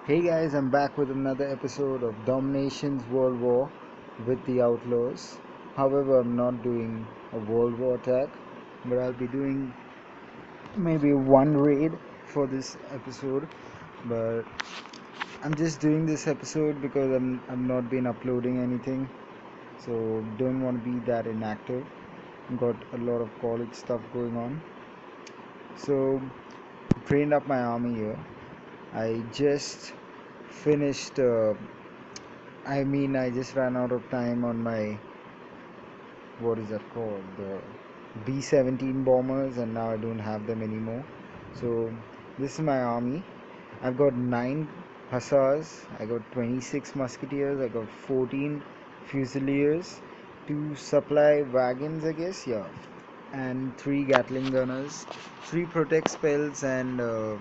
Hey guys, I'm back with another episode of Dominations World War with the Outlaws. However, I'm not doing a World War attack, but I'll be doing maybe one raid for this episode. But I'm just doing this episode because I'm not been uploading anything, so don't want to be that inactive. Got a lot of college stuff going on, so trained up my army here. I just finished. I just ran out of time on my, what is that called, the B-17 bombers, and now I don't have them anymore. So this is my army. I've got 9 hussars, I got 26 musketeers, I got 14 fusiliers, 2 supply wagons, I guess, yeah, and 3 Gatling gunners, 3 protect spells, and uh,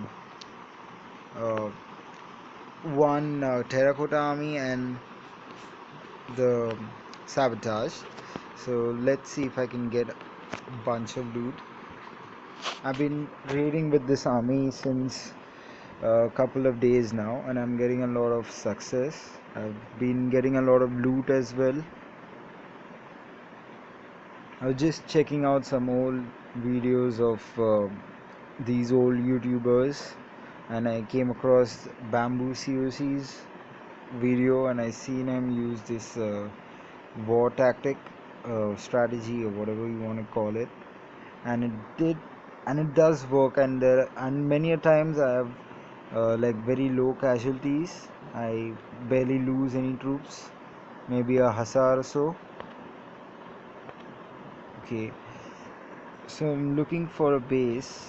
1 terracotta army, and the sabotage. So let's see if I can get a bunch of loot. I've been raiding with this army since a couple of days now, and I'm getting a lot of success. I've been getting a lot of loot as well. I was just checking out some old videos of these old YouTubers, and I came across Bamboo COC's video, and I seen him use this war tactic, strategy, or whatever you want to call it, and it does work. And many a times I have like very low casualties. I barely lose any troops, maybe a hussar or so. Okay, so I'm looking for a base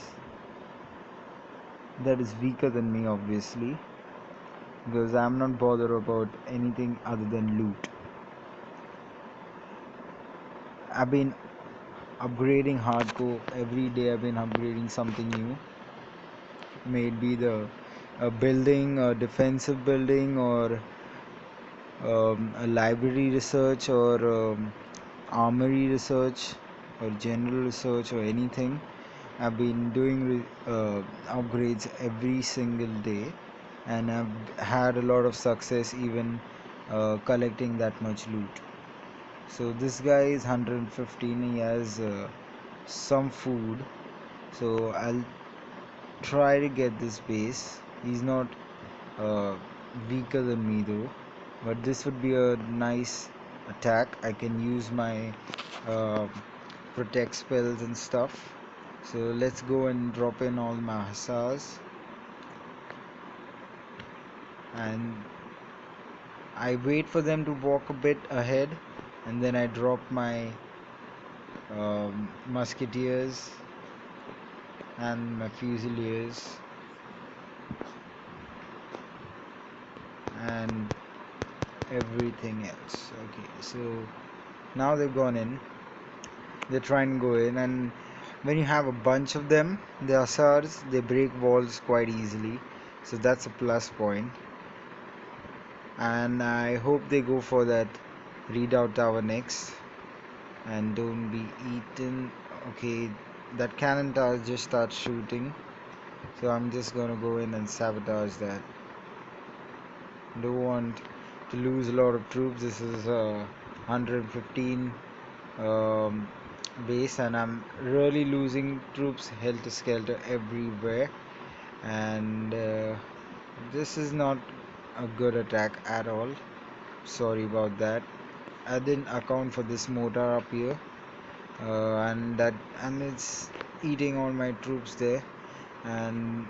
that is weaker than me, obviously, because I'm not bothered about anything other than loot. I've been upgrading hardcore every day. I've been upgrading something new. Maybe the a building, a defensive building, or a library research, or armory research, or general research, or anything. I've been doing upgrades every single day, and I've had a lot of success even collecting that much loot. So this guy is 115. He has some food, so I'll try to get this base. He's not uh, weaker than me though, but this would be a nice attack. I can use my uh, protect spells and stuff. So let's go and drop in all my hussars, and I wait for them to walk a bit ahead, and then I drop my musketeers and my fusiliers, and everything else. Okay, so now they've gone in. They try and go in, and when you have a bunch of them, the hussars, they break walls quite easily, so that's a plus point. And I hope they go for that redoubt tower next and don't be eaten. Okay, that cannon tower just starts shooting, so I'm just gonna go in and sabotage that. Don't want to lose a lot of troops. This is 115 um, base, and I'm really losing troops helter skelter everywhere, and this is not a good attack at all. Sorry about that. I didn't account for this mortar up here, and it's eating all my troops there. And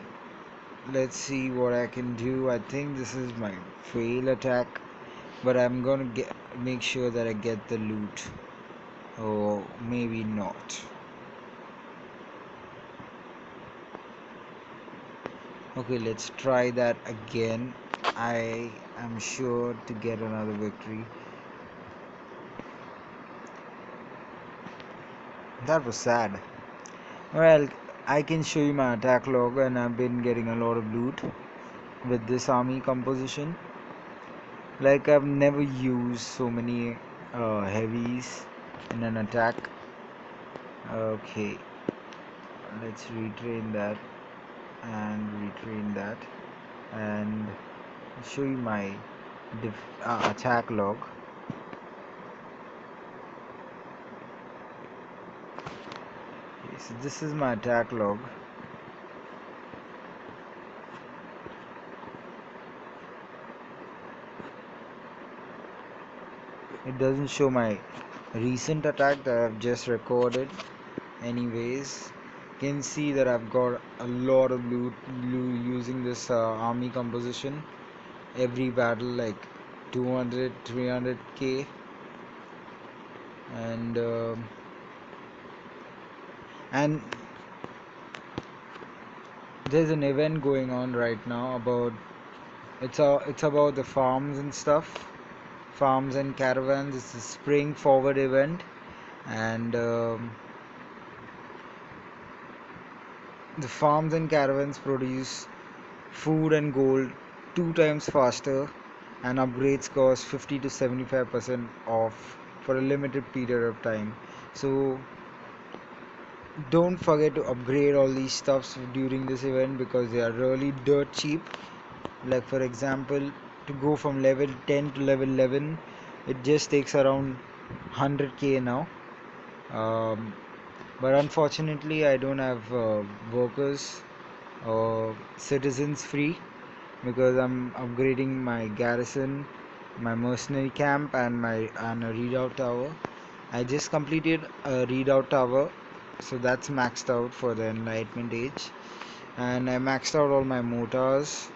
let's see what I can do. I think this is my fail attack, but I'm gonna make sure that I get the loot, or maybe not. Okay, let's try that again. I am sure to get another victory. That was sad. Well, I can show you my attack log, and I've been getting a lot of loot with this army composition. Like, I've never used so many heavies in an attack. Okay, let's retrain that and retrain that, and I'll show you my attack log. Okay, so this is my attack log. It doesn't show my recent attack that I've just recorded. Anyways, you can see that I've got a lot of loot using this army composition. Every battle like 200 300k, and there's an event going on right now about it's about the farms and stuff, farms and caravans. It's a spring forward event, and the farms and caravans produce food and gold 2 times faster, and upgrades cost 50 to 75% off for a limited period of time. So don't forget to upgrade all these stuffs during this event because they are really dirt cheap. Like for example, to go from level 10 to level 11, it just takes around 100k now. But unfortunately I don't have workers or citizens free because I'm upgrading my garrison, my mercenary camp, and a redoubt tower. I just completed a redoubt tower, so that's maxed out for the enlightenment age. And I maxed out all my mortars.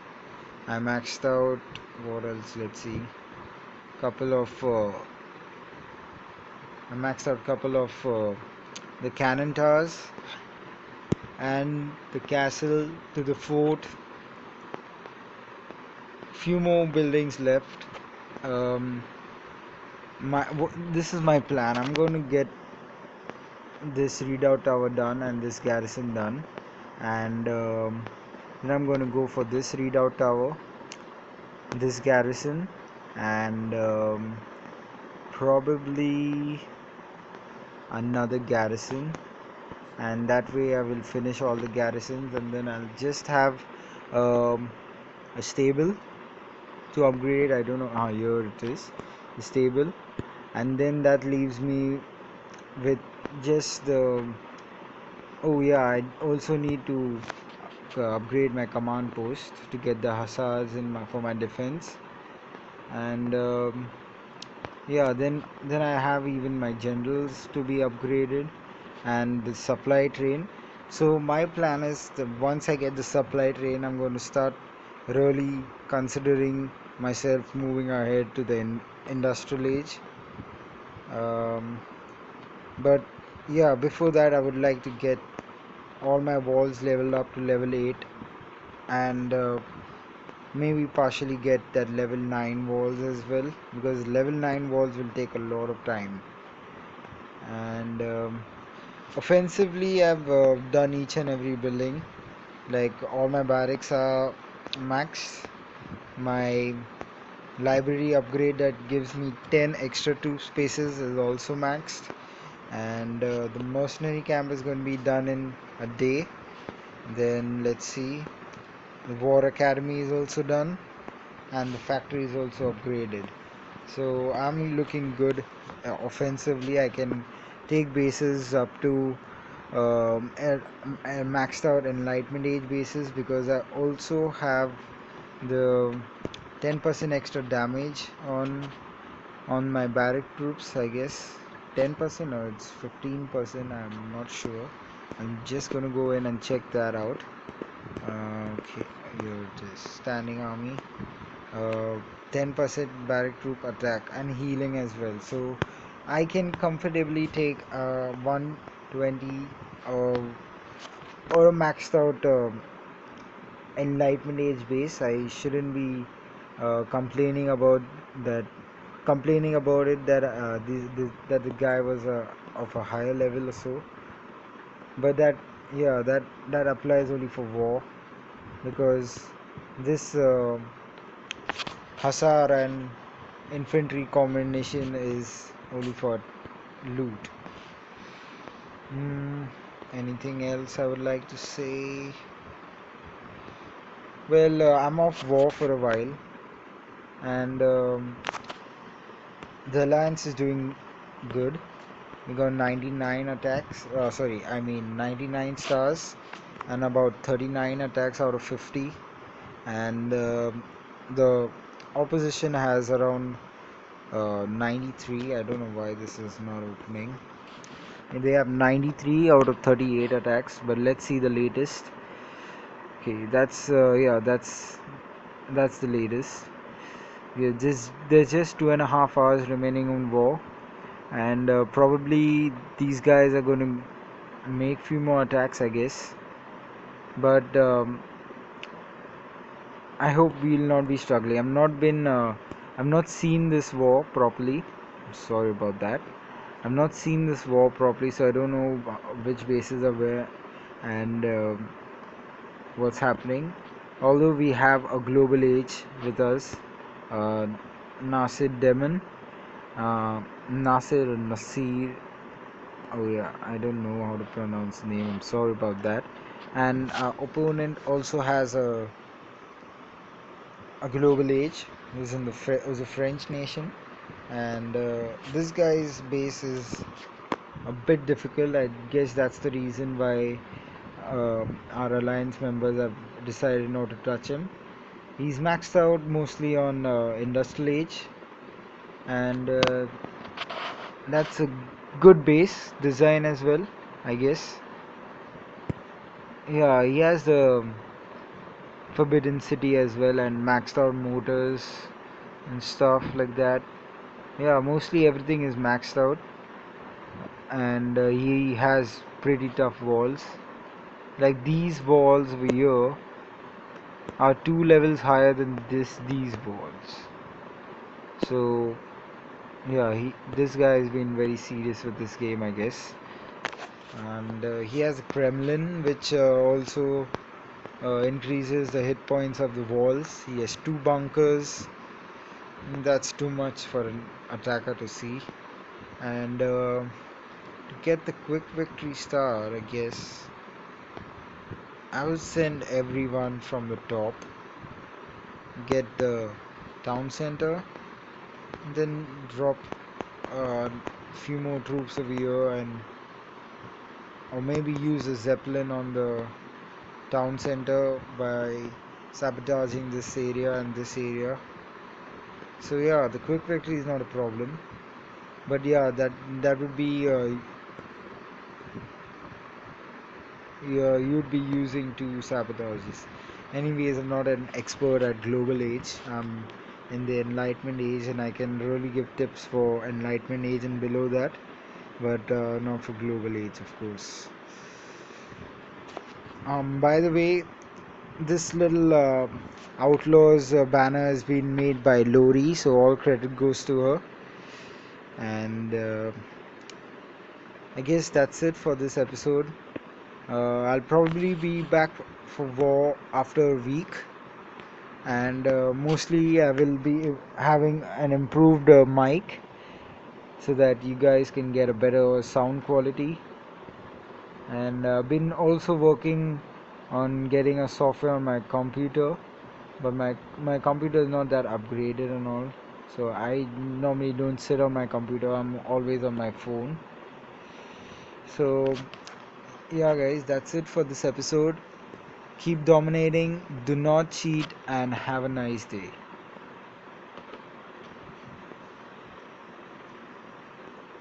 I maxed out what else? Let's see. Couple of I maxed out couple of the cannon towers and the castle to the fort. Few more buildings left. Um, this is my plan. I'm going to get this redoubt tower done and this garrison done, and then I'm going to go for this redoubt tower, this garrison, and probably another garrison, and that way I will finish all the garrisons, and then I'll just have um, a stable to upgrade. I don't know how here it is, the stable, and then that leaves me with just the oh yeah, I also need to upgrade my command post to get the hussars for my defense, and yeah, then I have even my generals to be upgraded and the supply train. So my plan is that once I get the supply train, I'm going to start really considering myself moving ahead to the industrial age. Um, but yeah, before that I would like to get all my walls leveled up to level 8, and maybe partially get that level 9 walls as well, because level 9 walls will take a lot of time. And offensively I've done each and every building, like all my barracks are maxed. My library upgrade that gives me 10 extra tube spaces is also maxed, and the mercenary camp is going to be done in a day. Then let's see, the war academy is also done, and the factory is also upgraded. So I'm looking good offensively. I can take bases up to maxed out enlightenment age bases, because I also have the 10% extra damage on my barrack troops, I guess. 10% or it's 15%, I'm not sure. I'm just gonna go in and check that out. Okay, here it is, standing army. 10% barrack troop attack and healing as well, so I can comfortably take 120 or a maxed out enlightenment age base. I shouldn't be that complaining about it that that the guy was of a higher level or so. But that, yeah, that applies only for war, because this hussar and infantry combination is only for loot. Anything else I would like to say? Well, I'm off war for a while, and the alliance is doing good. We got 99 attacks, sorry, I mean 99 stars and about 39 attacks out of 50, and the opposition has around 93. I don't know why this is not opening. And they have 93 out of 38 attacks, but let's see the latest. Okay, that's yeah, that's the latest. There's just 2.5 hours remaining on war, and probably these guys are going to make few more attacks, I guess. But I hope we'll not be struggling. I've not seen this war properly. I'm sorry about that. I've not seen this war properly, so I don't know which bases are where and what's happening. Although we have a global age with us, uh, Nasir Demon, Nasir. Oh yeah, I don't know how to pronounce the name. I'm sorry about that. And our opponent also has a global age. Who's a French nation, and this guy's base is a bit difficult. I guess that's the reason why our alliance members have decided not to touch him. He's maxed out mostly on industrial age, and that's a good base design as well, I guess. Yeah, he has the Forbidden City as well and maxed out motors and stuff like that. Yeah, mostly everything is maxed out, and he has pretty tough walls. Like these walls over here are 2 levels higher than these walls. So yeah, this guy has been very serious with this game, I guess. And he has a Kremlin, which also increases the hit points of the walls. He has 2 bunkers. That's too much for an attacker to see. And to get the quick victory star, I guess I will send everyone from the top, get the town center, and then drop a few more troops over here, and or maybe use a zeppelin on the town center by sabotaging this area and this area. So yeah, the quick victory is not a problem, but yeah, that would be you'd be using 2 sabotages. Anyways, I'm not an expert at global age. I'm in the enlightenment age, and I can really give tips for enlightenment age and below that, but not for global age, of course. By the way, this little outlaws banner has been made by Lori, so all credit goes to her. And I guess that's it for this episode. I'll probably be back for war after a week, and mostly I will be having an improved mic so that you guys can get a better sound quality. And I've been also working on getting a software on my computer, but my computer is not that upgraded and all, so I normally don't sit on my computer. I'm always on my phone. So yeah guys, that's it for this episode. Keep dominating, do not cheat, and have a nice day.